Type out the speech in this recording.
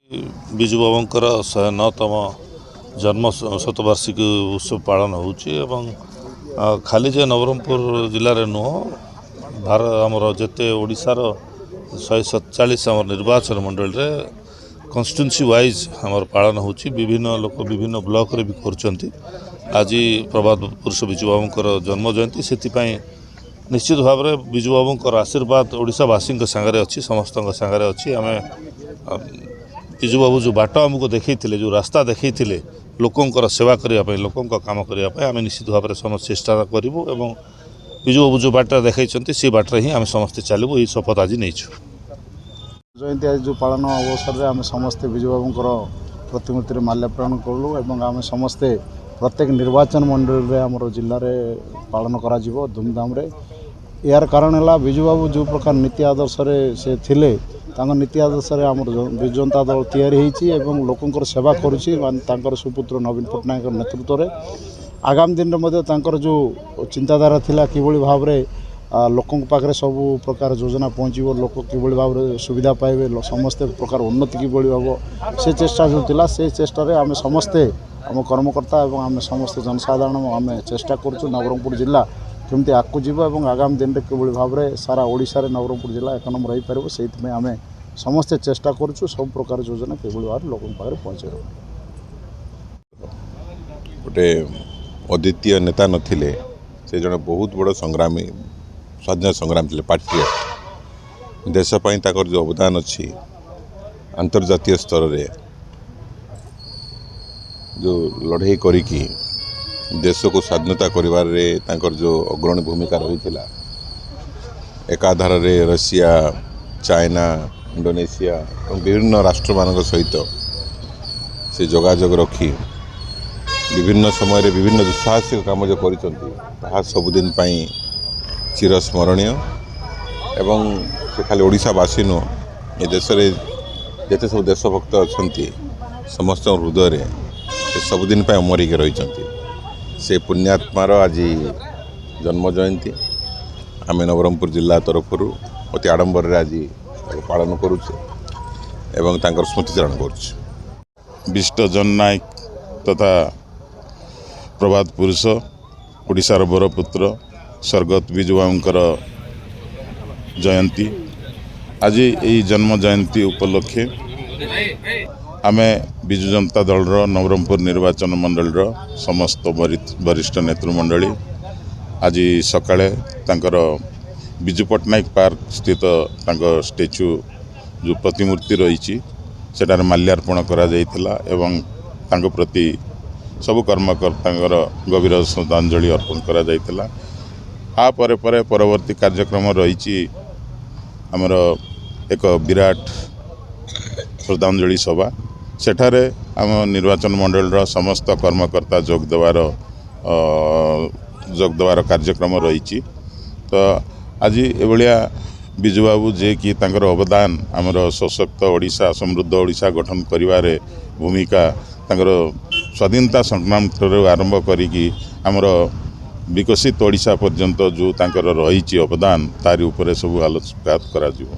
ବିଜୁ ବାବୁଙ୍କର 109ତମ ଜନ୍ମ ଶତବାର୍ଷିକୀ ଉତ୍ସବ ପାଳନ ହେଉଛି ଏବଂ ଖାଲି ଯେ ନବରଙ୍ଗପୁର ଜିଲ୍ଲାରେ ନୁହଁ ଆମର ଯେତେ ଓଡ଼ିଶାର 147 ଆମର ନିର୍ବାଚନ ମଣ୍ଡଳୀରେ କନଷ୍ଟିଟ୍ୟୁଏନ୍ସି ୱାଇଜ୍ ଆମର ପାଳନ ହେଉଛି। ବିଭିନ୍ନ ଲୋକ ବିଭିନ୍ନ ବ୍ଲକରେ ବି କରୁଛନ୍ତି। ଆଜି ପ୍ରଭାତ ପୁରୁଷ ବିଜୁ ବାବୁଙ୍କର ଜନ୍ମ ଜୟନ୍ତୀ, ସେଥିପାଇଁ ନିଶ୍ଚିତ ଭାବରେ ବିଜୁ ବାବୁଙ୍କର ଆଶୀର୍ବାଦ ଓଡ଼ିଶାବାସୀଙ୍କ ସାଙ୍ଗରେ ଅଛି, ସମସ୍ତଙ୍କ ସାଙ୍ଗରେ ଅଛି। ଆମେ ବିଜୁ ବାବୁ ଯେଉଁ ବାଟ ଆମକୁ ଦେଖାଇଥିଲେ, ଯେଉଁ ରାସ୍ତା ଦେଖାଇଥିଲେ ଲୋକଙ୍କର ସେବା କରିବା ପାଇଁ, ଲୋକଙ୍କ କାମ କରିବା ପାଇଁ, ଆମେ ନିଶ୍ଚିତ ଭାବରେ ସମସ୍ତେ ଚେଷ୍ଟା କରିବୁ ଏବଂ ବିଜୁ ବାବୁ ଯେଉଁ ବାଟରେ ଦେଖାଇଛନ୍ତି ସେ ବାଟରେ ହିଁ ଆମେ ସମସ୍ତେ ଚାଲିବୁ, ଏହି ଶପଥ ଆଜି ନେଇଛୁ। ଜୟନ୍ତୀ ଆଜି ଯେଉଁ ପାଳନ ଅବସରରେ ଆମେ ସମସ୍ତେ ବିଜୁ ବାବୁଙ୍କର ପ୍ରତିମୂର୍ତ୍ତିରେ ମାଲ୍ୟାର୍ପଣ କଲୁ ଏବଂ ଆମେ ସମସ୍ତେ ପ୍ରତ୍ୟେକ ନିର୍ବାଚନ ମଣ୍ଡଳୀରେ ଆମର ଜିଲ୍ଲାରେ ପାଳନ କରାଯିବ ଧୁମଧାମରେ। ଏହାର କାରଣ ହେଲା ବିଜୁ ବାବୁ ଯେଉଁ ପ୍ରକାର ନୀତି ଆଦର୍ଶରେ ସେ ଥିଲେ, ତାଙ୍କ ନୀତି ଆଦର୍ଶରେ ଆମର ବିଜୁ ଜନତା ଦଳ ତିଆରି ହୋଇଛି ଏବଂ ଲୋକଙ୍କର ସେବା କରୁଛି ତାଙ୍କର ସୁପୁତ୍ର ନବୀନ ପଟ୍ଟନାୟକଙ୍କ ନେତୃତ୍ୱରେ। ଆଗାମୀ ଦିନରେ ମଧ୍ୟ ତାଙ୍କର ଯେଉଁ ଚିନ୍ତାଧାରା ଥିଲା କିଭଳି ଭାବରେ ଲୋକଙ୍କ ପାଖରେ ସବୁ ପ୍ରକାର ଯୋଜନା ପହଞ୍ଚିବ, ଲୋକ କିଭଳି ଭାବରେ ସୁବିଧା ପାଇବେ, ସମସ୍ତେ ପ୍ରକାର ଉନ୍ନତି କିଭଳି ହେବ, ସେ ଚେଷ୍ଟା ଯେଉଁ ଥିଲା ସେ ଚେଷ୍ଟାରେ ଆମେ ସମସ୍ତେ ଆମ କର୍ମକର୍ତ୍ତା ଏବଂ ଆମେ ସମସ୍ତେ ଜନସାଧାରଣ ଆମେ ଚେଷ୍ଟା କରୁଛୁ ନବରଙ୍ଗପୁର ଜିଲ୍ଲା କେମିତି ଆଗକୁ ଯିବ ଏବଂ ଆଗାମୀ ଦିନରେ କିଭଳି ଭାବରେ ସାରା ଓଡ଼ିଶାରେ ନବରଙ୍ଗପୁର ଜିଲ୍ଲା 1 ନମ୍ବର ହୋଇପାରିବ, ସେଇଥିପାଇଁ ଆମେ ସମସ୍ତେ ଚେଷ୍ଟା କରୁଛୁ ସବୁ ପ୍ରକାର ଯୋଜନା କିଭଳି ଭାବରେ ଲୋକଙ୍କ ପାଖରେ ପହଞ୍ଚାଇବ। ଗୋଟେ ଅଦ୍ୱିତୀୟ ନେତା ନଥିଲେ, ସେ ଜଣେ ବହୁତ ବଡ଼ ସଂଗ୍ରାମୀ, ସ୍ୱାଧୀନତା ସଂଗ୍ରାମୀ ଥିଲେ, ପାଟ୍ରିଅଟ୍। ଦେଶ ପାଇଁ ତାଙ୍କର ଯେଉଁ ଅବଦାନ ଅଛି ଆନ୍ତର୍ଜାତୀୟ ସ୍ତରରେ, ଯେଉଁ ଲଢ଼େଇ କରିକି ଦେଶକୁ ସ୍ୱାଧୀନତା କରିବାରେ ତାଙ୍କର ଯେଉଁ ଅଗ୍ରଣୀ ଭୂମିକା ରହିଥିଲା, ଏକାଧାରରେ ଋଷିଆ, ଚାଇନା, ଇଣ୍ଡୋନେସିଆ ଏବଂ ବିଭିନ୍ନ ରାଷ୍ଟ୍ରମାନଙ୍କ ସହିତ ସେ ଯୋଗାଯୋଗ ରଖି ବିଭିନ୍ନ ସମୟରେ ବିଭିନ୍ନ ଦୁଃସାହସିକ କାମ ଯେଉଁ କରିଛନ୍ତି ତାହା ସବୁଦିନ ପାଇଁ ଚିରସ୍ମରଣୀୟ। ଏବଂ ସେ ଖାଲି ଓଡ଼ିଶାବାସୀ ନୁହଁ, ଏ ଦେଶରେ ଯେତେ ସବୁ ଦେଶଭକ୍ତ ଅଛନ୍ତି ସମସ୍ତଙ୍କ ହୃଦୟରେ ସେ ସବୁଦିନ ପାଇଁ ଅମର ହେଇକି ରହିଛନ୍ତି। ସେ ପୁଣ୍ୟାତ୍ମାର ଆଜି ଜନ୍ମ ଜୟନ୍ତୀ ଆମେ ନବରଙ୍ଗପୁର ଜିଲ୍ଲା ତରଫରୁ ଅତି ଆଡ଼ମ୍ବରରେ ଆଜି ପାଳନ କରୁଛୁ ଏବଂ ତାଙ୍କର ସ୍ମୃତିଚାରଣ କରୁଛୁ। ବିଶିଷ୍ଟ ଜନନାୟକ ତଥା ପ୍ରଭାତ ପୁରୁଷ ଓଡ଼ିଶାର ବରପୁତ୍ର ସ୍ୱର୍ଗତ ବିଜୁ ବାବୁଙ୍କର ଜୟନ୍ତୀ। ଆଜି ଏହି ଜନ୍ମ ଜୟନ୍ତୀ ଉପଲକ୍ଷେ ଆମେ ବିଜୁ ଜନତା ଦଳର ନବରଙ୍ଗପୁର ନିର୍ବାଚନ ମଣ୍ଡଳୀର ସମସ୍ତ ବରିଷ୍ଠ ନେତୃମଣ୍ଡଳୀ ଆଜି ସକାଳେ ତାଙ୍କର ବିଜୁ ପଟ୍ଟନାୟକ ପାର୍କ ସ୍ଥିତ ତାଙ୍କ ଷ୍ଟାଚ୍ୟୁ ଯେଉଁ ପ୍ରତିମୂର୍ତ୍ତି ରହିଛି ସେଠାରେ ମାଲ୍ୟାର୍ପଣ କରାଯାଇଥିଲା ଏବଂ ତାଙ୍କ ପ୍ରତି ସବୁ କର୍ମକର୍ତ୍ତାଙ୍କର ଗଭୀର ଶ୍ରଦ୍ଧାଞ୍ଜଳି ଅର୍ପଣ କରାଯାଇଥିଲା। ପରେ ପରବର୍ତ୍ତୀ କାର୍ଯ୍ୟକ୍ରମ ରହିଛି ଆମର ଏକ ବିରାଟ ଶ୍ରଦ୍ଧାଞ୍ଜଳି ସଭା, ସେଠାରେ ଆମ ନିର୍ବାଚନ ମଣ୍ଡଳୀର ସମସ୍ତ କର୍ମକର୍ତ୍ତା ଯୋଗ ଦେବାର କାର୍ଯ୍ୟକ୍ରମ ରହିଛି। ତ ଆଜି ଏଭଳିଆ ବିଜୁବାବୁ ଯିଏକି ତାଙ୍କର ଅବଦାନ ଆମର ସଶକ୍ତ ଓଡ଼ିଶା, ସମୃଦ୍ଧ ଓଡ଼ିଶା ଗଠନ କରିବାରେ ଭୂମିକା, ତାଙ୍କର ସ୍ୱାଧୀନତା ସଂଗ୍ରାମଠାରୁ ଆରମ୍ଭ କରିକି ଆମର ବିକଶିତ ଓଡ଼ିଶା ପର୍ଯ୍ୟନ୍ତ ଯେଉଁ ତାଙ୍କର ରହିଛି ଅବଦାନ, ତାରି ଉପରେ ସବୁ ଆଲୋକପାତ କରାଯିବ।